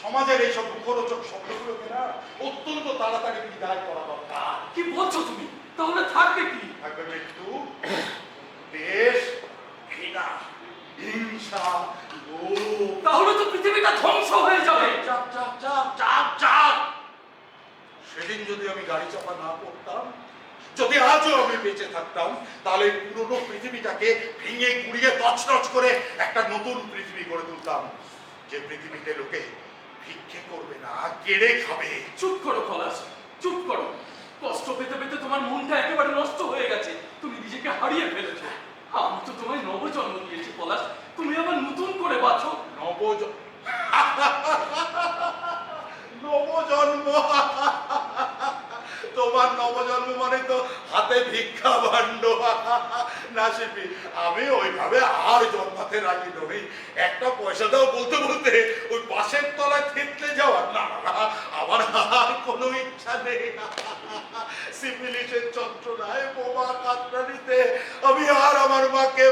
সমাজের এইসব মুখরোচক শব্দগুলোকে না অত্যন্ত তাড়াতাড়ি বিদায় করা দরকার। কি বলছো তুমি? তাহলে থাকবে কি? থাকবে মৃত্যু, দেশ, ঘৃণা, হিংসা, লোভ। তাহলে তো পৃথিবীটা ধ্বংস হয়ে যাবে। চাপ চাপ চাপ চাপ চাপ। সেদিন যদি আমি গাড়ি চাপা না করতাম, যদি আজও আমি বেঁচে থাকতাম, তাহলে পুরনো পৃথিবীটাকে ভেঙে গুড়িয়ে তছনছ করে একটা নতুন পৃথিবী গড়ে তুলতাম, যে পৃথিবীতে লোকে ভিক্ষে করবে না, কেড়ে খাবে। চুপ করো পলাশ, চুপ করো। কষ্ট পেতে পেতে তোমার মনটা একেবারে নষ্ট হয়ে গেছে। তুমি নিজেকে হারিয়ে ফেলেছো। আমি তো তোমায় নবজন্ম দিয়েছি পলাশ, তুমি আবার নতুন করে বাঁচো। নবজন্ম? তোমার নবজন্ম মানে তো হাতে ভিক্ষা ভাণ্ড। না শিল্পী, আমি ওইভাবে আর জন্মাতে রাজি নই। একটা পয়সা দাও বলতে বলতে ওই পাশের তলায় থেতলে যাওয়ার না, আমার আর কোনো ইচ্ছা নেই। সিফিলিসের যন্ত্রণায় বোমা কাতরানিতে আমি আর আমার মাকে